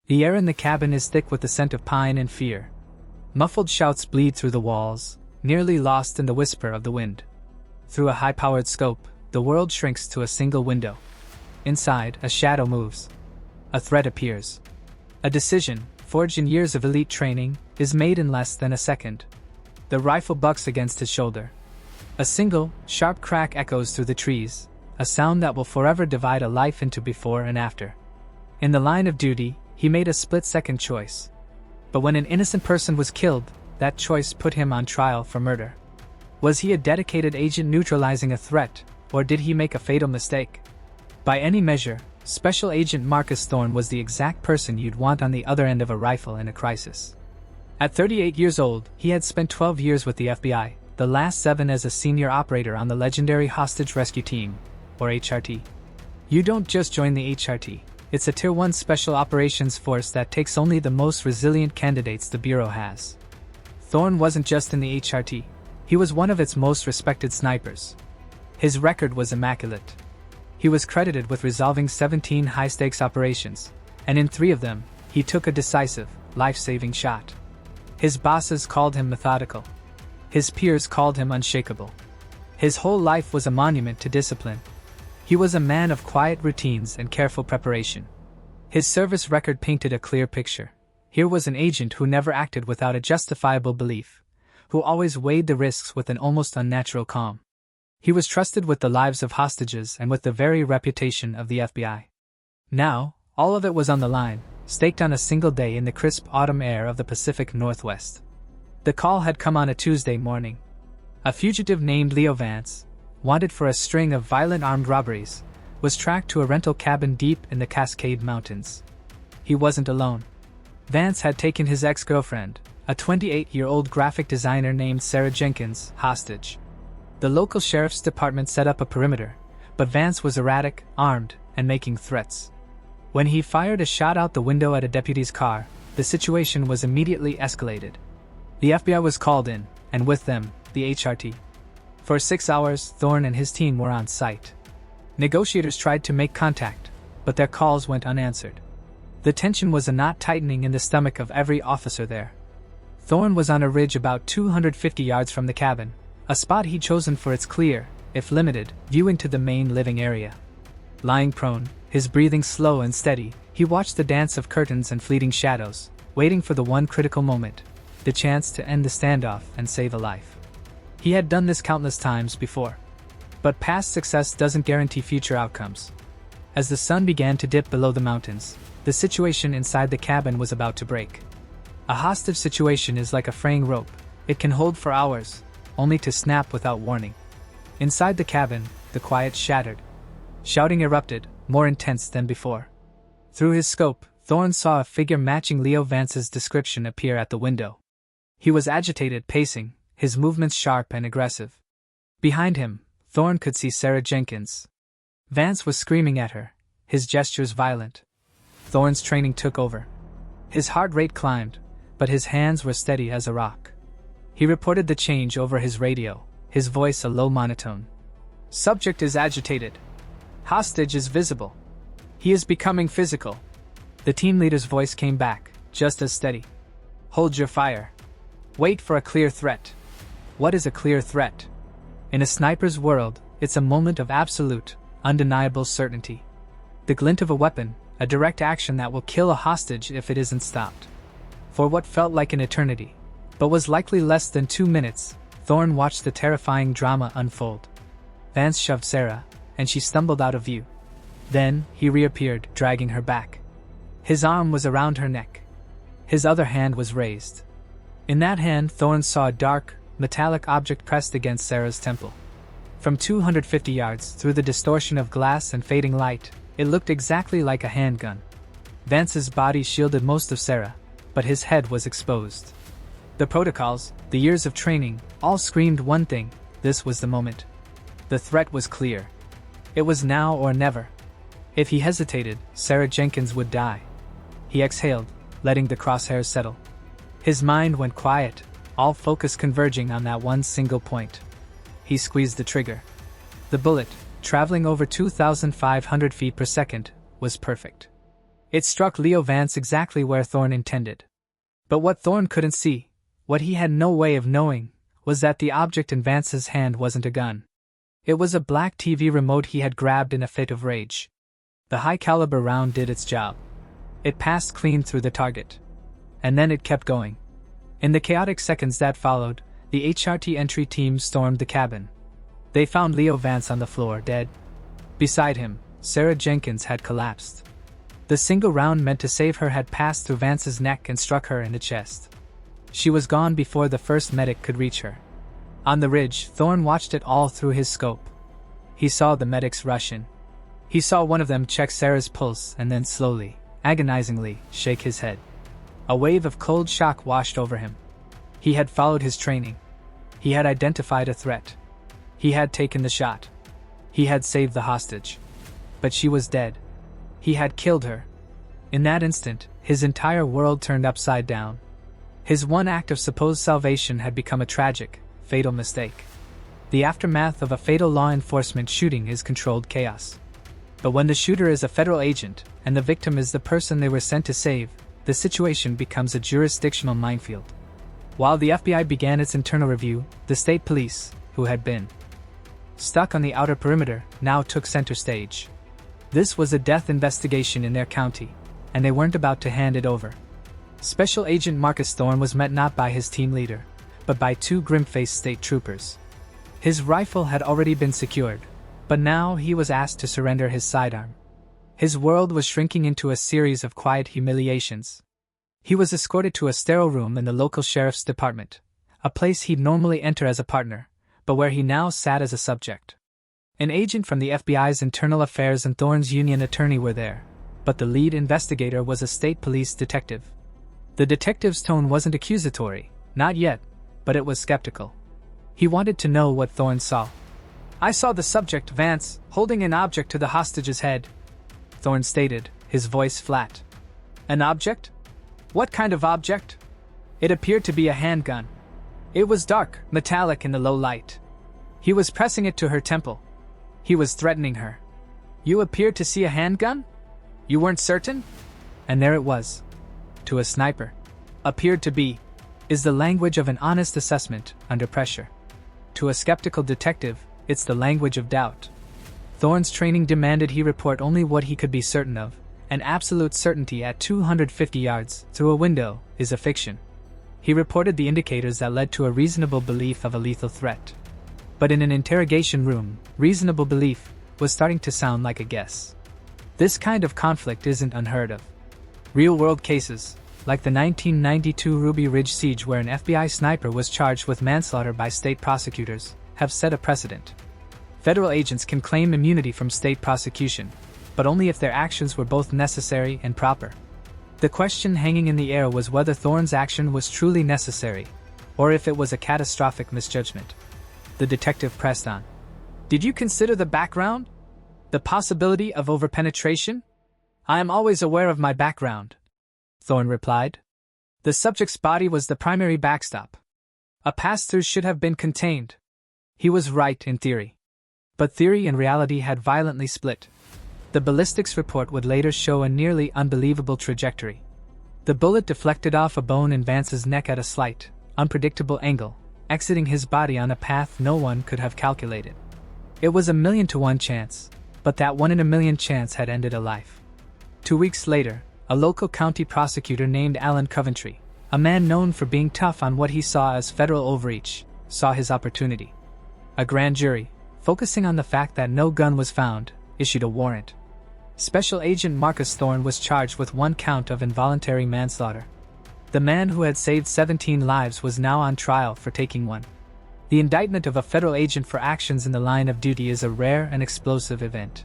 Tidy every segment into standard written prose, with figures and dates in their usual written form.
The air in the cabin is thick with the scent of pine and fear. Muffled shouts bleed through the walls, nearly lost in the whisper of the wind. Through a high-powered scope, the world shrinks to a single window. Inside, a shadow moves. A threat appears. A decision, forged in years of elite training, is made in less than a second. The rifle bucks against his shoulder. A single, sharp crack echoes through the trees, a sound that will forever divide a life into before and after. In the line of duty, he made a split-second choice. But when an innocent person was killed, that choice put him on trial for murder. Was he a dedicated agent neutralizing a threat, or did he make a fatal mistake? By any measure, Special Agent Marcus Thorne was the exact person you'd want on the other end of a rifle in a crisis. At 38 years old, he had spent 12 years with the FBI, the last 7 as a senior operator on the legendary Hostage Rescue Team, or HRT. You don't just join the HRT. It's a Tier 1 special operations force that takes only the most resilient candidates the Bureau has. Thorne wasn't just in the HRT. He was one of its most respected snipers. His record was immaculate. He was credited with resolving 17 high-stakes operations, and in 3 of them, he took a decisive, life-saving shot. His bosses called him methodical. His peers called him unshakable. His whole life was a monument to discipline. He was a man of quiet routines and careful preparation. His service record painted a clear picture. Here was an agent who never acted without a justifiable belief, who always weighed the risks with an almost unnatural calm. He was trusted with the lives of hostages and with the very reputation of the FBI. Now, all of it was on the line, staked on a single day in the crisp autumn air of the Pacific Northwest. The call had come on a Tuesday morning. A fugitive named Leo Vance, wanted for a string of violent armed robberies, was tracked to a rental cabin deep in the Cascade Mountains. He wasn't alone. Vance had taken his ex-girlfriend, a 28-year-old graphic designer named Sarah Jenkins, hostage. The local sheriff's department set up a perimeter, but Vance was erratic, armed, and making threats. When he fired a shot out the window at a deputy's car, the situation was immediately escalated. The FBI was called in, and with them, the HRT. For 6 hours, Thorne and his team were on site. Negotiators tried to make contact, but their calls went unanswered. The tension was a knot tightening in the stomach of every officer there. Thorne was on a ridge about 250 yards from the cabin, a spot he'd chosen for its clear, if limited, view into the main living area. Lying prone, his breathing slow and steady, he watched the dance of curtains and fleeting shadows, waiting for the one critical moment, the chance to end the standoff and save a life. He had done this countless times before. But past success doesn't guarantee future outcomes. As the sun began to dip below the mountains, the situation inside the cabin was about to break. A hostage situation is like a fraying rope. It can hold for hours, only to snap without warning. Inside the cabin, the quiet shattered. Shouting erupted, more intense than before. Through his scope, Thorne saw a figure matching Leo Vance's description appear at the window. He was agitated, pacing, his movements sharp and aggressive. Behind him, Thorne could see Sarah Jenkins. Vance was screaming at her, his gestures violent. Thorne's training took over. His heart rate climbed, but his hands were steady as a rock. He reported the change over his radio, his voice a low monotone. Subject is agitated. Hostage is visible. He is becoming physical. The team leader's voice came back, just as steady. Hold your fire. Wait for a clear threat. What is a clear threat? In a sniper's world, it's a moment of absolute, undeniable certainty. The glint of a weapon, a direct action that will kill a hostage if it isn't stopped. For what felt like an eternity, but was likely less than 2 minutes, Thorne watched the terrifying drama unfold. Vance shoved Sarah, and she stumbled out of view. Then, he reappeared, dragging her back. His arm was around her neck. His other hand was raised. In that hand, Thorne saw a dark, metallic object pressed against Sarah's temple. From 250 yards, through the distortion of glass and fading light, it looked exactly like a handgun. Vance's body shielded most of Sarah, but his head was exposed. The protocols, the years of training, all screamed one thing: this was the moment. The threat was clear. It was now or never. If he hesitated, Sarah Jenkins would die. He exhaled, letting the crosshairs settle. His mind went quiet, all focus converging on that one single point. He squeezed the trigger. The bullet, traveling over 2,500 feet per second, was perfect. It struck Leo Vance exactly where Thorne intended. But what Thorne couldn't see, what he had no way of knowing, was that the object in Vance's hand wasn't a gun. It was a black TV remote he had grabbed in a fit of rage. The high-caliber round did its job. It passed clean through the target. And then it kept going. In the chaotic seconds that followed, the HRT entry team stormed the cabin. They found Leo Vance on the floor, dead. Beside him, Sarah Jenkins had collapsed. The single round meant to save her had passed through Vance's neck and struck her in the chest. She was gone before the first medic could reach her. On the ridge, Thorne watched it all through his scope. He saw the medics rush in. He saw one of them check Sarah's pulse and then slowly, agonizingly, shake his head. A wave of cold shock washed over him. He had followed his training. He had identified a threat. He had taken the shot. He had saved the hostage. But she was dead. He had killed her. In that instant, his entire world turned upside down. His one act of supposed salvation had become a tragic, fatal mistake. The aftermath of a fatal law enforcement shooting is controlled chaos. But when the shooter is a federal agent, and the victim is the person they were sent to save, the situation becomes a jurisdictional minefield. While the FBI began its internal review, the state police, who had been stuck on the outer perimeter, now took center stage. This was a death investigation in their county, and they weren't about to hand it over. Special Agent Marcus Thorne was met not by his team leader, but by two grim-faced state troopers. His rifle had already been secured, but now he was asked to surrender his sidearm. His world was shrinking into a series of quiet humiliations. He was escorted to a sterile room in the local sheriff's department, a place he'd normally enter as a partner, but where he now sat as a subject. An agent from the FBI's Internal Affairs and Thorne's union attorney were there, but the lead investigator was a state police detective. The detective's tone wasn't accusatory, not yet, but it was skeptical. He wanted to know what Thorne saw. "I saw the subject, Vance, holding an object to the hostage's head," Thorne stated, his voice flat. "An object? What kind of object?" "It appeared to be a handgun. It was dark, metallic in the low light. He was pressing it to her temple. He was threatening her." "You appeared to see a handgun? You weren't certain?" And there it was. To a sniper. "Appeared to be" is the language of an honest assessment under pressure. To a skeptical detective, it's the language of doubt. Thorne's training demanded he report only what he could be certain of, and absolute certainty at 250 yards through a window is a fiction. He reported the indicators that led to a reasonable belief of a lethal threat. But in an interrogation room, reasonable belief was starting to sound like a guess. This kind of conflict isn't unheard of. Real-world cases, like the 1992 Ruby Ridge siege where an FBI sniper was charged with manslaughter by state prosecutors, have set a precedent. Federal agents can claim immunity from state prosecution, but only if their actions were both necessary and proper. The question hanging in the air was whether Thorne's action was truly necessary, or if it was a catastrophic misjudgment. The detective pressed on. "Did you consider the background? The possibility of overpenetration?" "I am always aware of my background," Thorne replied. "The subject's body was the primary backstop. A pass-through should have been contained." He was right in theory. But theory and reality had violently split. The ballistics report would later show a nearly unbelievable trajectory. The bullet deflected off a bone in Vance's neck at a slight, unpredictable angle, exiting his body on a path no one could have calculated. It was a 1,000,000 to 1 chance, but that 1 in a million chance had ended a life. 2 weeks later, a local county prosecutor named Alan Coventry, a man known for being tough on what he saw as federal overreach, saw his opportunity. A grand jury, focusing on the fact that no gun was found, issued a warrant. Special Agent Marcus Thorne was charged with 1 count of involuntary manslaughter. The man who had saved 17 lives was now on trial for taking one. The indictment of a federal agent for actions in the line of duty is a rare and explosive event.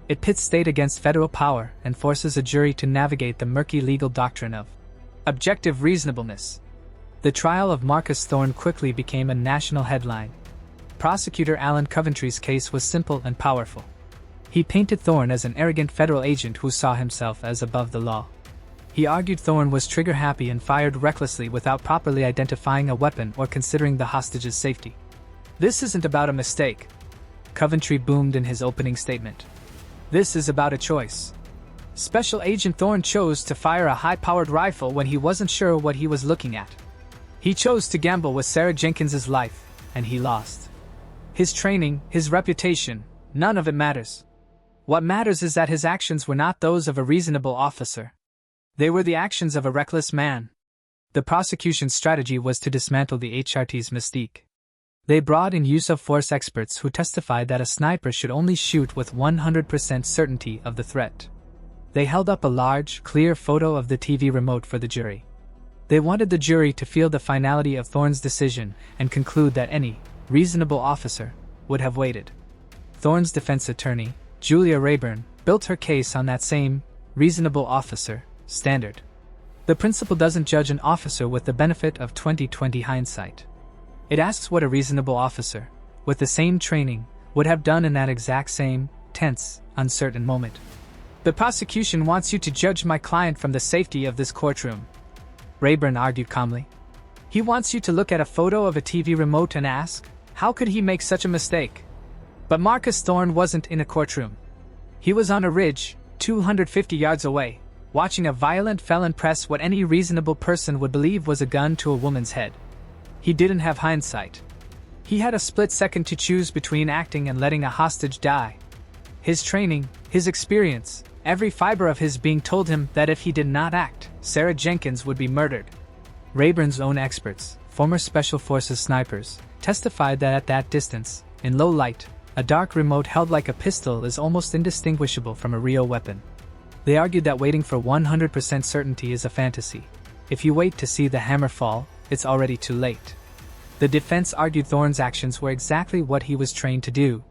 It pits state against federal power and forces a jury to navigate the murky legal doctrine of objective reasonableness. The trial of Marcus Thorne quickly became a national headline. Prosecutor Alan Coventry's case was simple and powerful. He painted Thorne as an arrogant federal agent who saw himself as above the law. He argued Thorne was trigger-happy and fired recklessly without properly identifying a weapon or considering the hostage's safety. "This isn't about a mistake," Coventry boomed in his opening statement. "This is about a choice." Special Agent Thorne chose to fire a high-powered rifle when he wasn't sure what he was looking at. He chose to gamble with Sarah Jenkins's life, and he lost. His training, his reputation, none of it matters. What matters is that his actions were not those of a reasonable officer. They were the actions of a reckless man. The prosecution's strategy was to dismantle the HRT's mystique. They brought in use of force experts who testified that a sniper should only shoot with 100% certainty of the threat. They held up a large, clear photo of the TV remote for the jury. They wanted the jury to feel the finality of Thorne's decision and conclude that any reasonable officer would have waited. Thorne's defense attorney, Julia Rayburn, built her case on that same reasonable officer standard. The principle doesn't judge an officer with the benefit of 20/20 hindsight. It asks what a reasonable officer, with the same training, would have done in that exact same, tense, uncertain moment. The prosecution wants you to judge my client from the safety of this courtroom, Rayburn argued calmly. He wants you to look at a photo of a TV remote and ask, how could he make such a mistake? But Marcus Thorne wasn't in a courtroom. He was on a ridge, 250 yards away, watching a violent felon press what any reasonable person would believe was a gun to a woman's head. He didn't have hindsight. He had a split second to choose between acting and letting a hostage die. His training, his experience, every fiber of his being told him that if he did not act, Sarah Jenkins would be murdered. Rayburn's own experts, former Special Forces snipers, testified that at that distance, in low light, a dark remote held like a pistol is almost indistinguishable from a real weapon. They argued that waiting for 100% certainty is a fantasy. If you wait to see the hammer fall, it's already too late. The defense argued Thorne's actions were exactly what he was trained to do.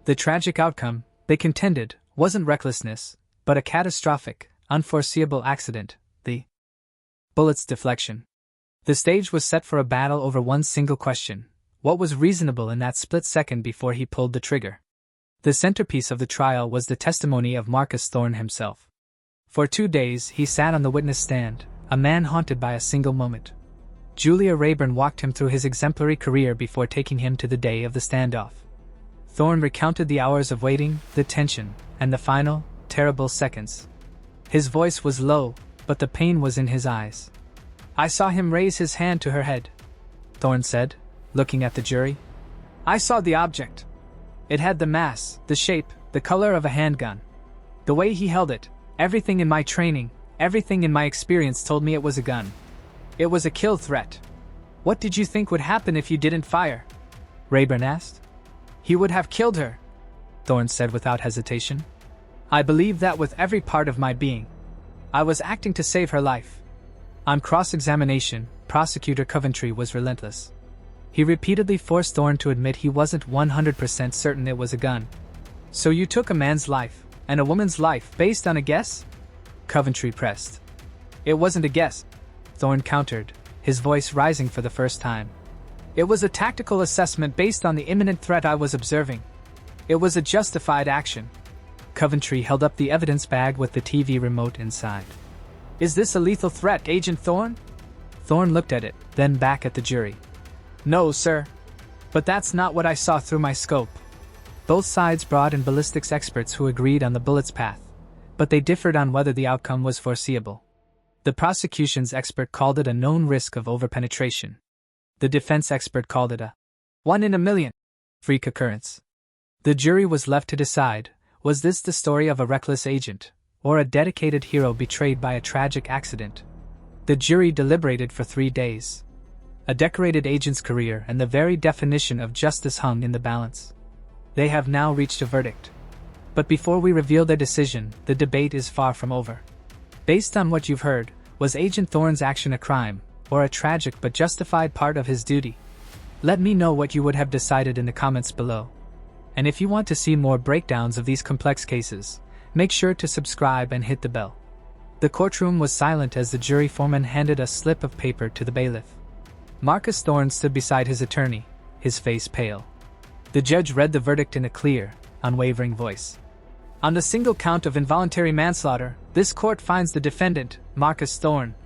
The tragic outcome, they contended, wasn't recklessness, but a catastrophic, unforeseeable accident, the bullet's deflection. The stage was set for a battle over one single question: what was reasonable in that split second before he pulled the trigger? The centerpiece of the trial was the testimony of Marcus Thorne himself. For 2 days he sat on the witness stand, a man haunted by a single moment. Julia Rayburn walked him through his exemplary career before taking him to the day of the standoff. Thorne recounted the hours of waiting, the tension, and the final, terrible seconds. His voice was low, but the pain was in his eyes. I saw him raise his hand to her head, Thorne said, looking at the jury. I saw the object. It had the mass, the shape, the color of a handgun. The way he held it, everything in my training, everything in my experience told me it was a gun. It was a kill threat. What did you think would happen if you didn't fire? Rayburn asked. He would have killed her, Thorne said without hesitation. I believe that with every part of my being. I was acting to save her life. On cross-examination, Prosecutor Coventry was relentless. He repeatedly forced Thorne to admit he wasn't 100% certain it was a gun. So you took a man's life, and a woman's life, based on a guess? Coventry pressed. It wasn't a guess, Thorne countered, his voice rising for the first time. It was a tactical assessment based on the imminent threat I was observing. It was a justified action. Coventry held up the evidence bag with the TV remote inside. Is this a lethal threat, Agent Thorne? Thorne looked at it, then back at the jury. No, sir. But that's not what I saw through my scope. Both sides brought in ballistics experts who agreed on the bullet's path, but they differed on whether the outcome was foreseeable. The prosecution's expert called it a known risk of overpenetration. The defense expert called it a 1 in a million freak occurrence. The jury was left to decide, was this the story of a reckless agent, or a dedicated hero betrayed by a tragic accident? The jury deliberated for 3 days. A decorated agent's career and the very definition of justice hung in the balance. They have now reached a verdict. But before we reveal their decision, the debate is far from over. Based on what you've heard, was Agent Thorne's action a crime, or a tragic but justified part of his duty? Let me know what you would have decided in the comments below. And if you want to see more breakdowns of these complex cases, make sure to subscribe and hit the bell. The courtroom was silent as the jury foreman handed a slip of paper to the bailiff. Marcus Thorne stood beside his attorney, his face pale. The judge read the verdict in a clear, unwavering voice. On the single count of involuntary manslaughter, this court finds the defendant, Marcus Thorne,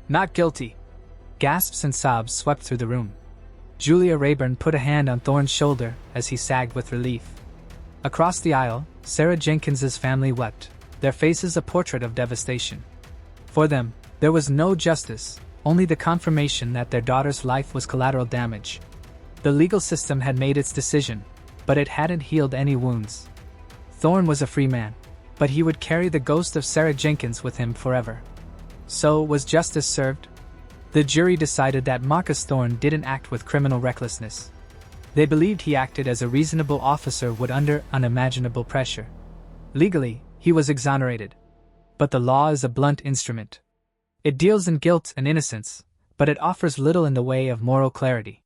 not guilty. Gasps and sobs swept through the room. Julia Rayburn put a hand on Thorne's shoulder as he sagged with relief. Across the aisle, Sarah Jenkins's family wept, their faces a portrait of devastation. For them, there was no justice, only the confirmation that their daughter's life was collateral damage. The legal system had made its decision, but it hadn't healed any wounds. Thorne was a free man, but he would carry the ghost of Sarah Jenkins with him forever. So, was justice served? The jury decided that Marcus Thorne didn't act with criminal recklessness. They believed he acted as a reasonable officer would under unimaginable pressure. Legally, he was exonerated. But the law is a blunt instrument. It deals in guilt and innocence, but it offers little in the way of moral clarity.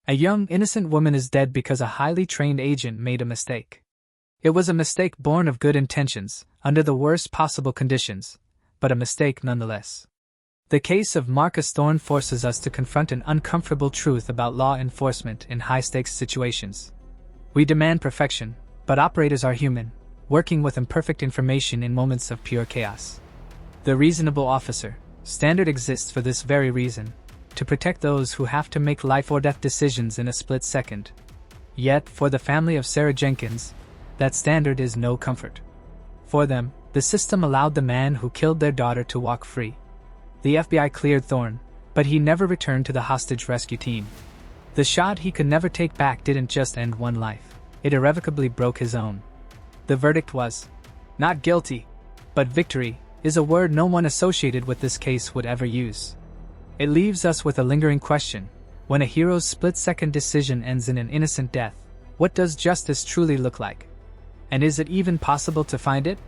A young, innocent woman is dead because a highly trained agent made a mistake. It was a mistake born of good intentions, under the worst possible conditions, but a mistake nonetheless. The case of Marcus Thorne forces us to confront an uncomfortable truth about law enforcement in high-stakes situations. We demand perfection, but operators are human, working with imperfect information in moments of pure chaos. The reasonable officer standard exists for this very reason, to protect those who have to make life-or-death decisions in a split second. Yet, for the family of Sarah Jenkins, that standard is no comfort. For them, the system allowed the man who killed their daughter to walk free. The FBI cleared Thorne, but he never returned to the hostage rescue team. The shot he could never take back didn't just end one life, it irrevocably broke his own. The verdict was, not guilty, but victory is a word no one associated with this case would ever use. It leaves us with a lingering question: when a hero's split-second decision ends in an innocent death, what does justice truly look like? And is it even possible to find it?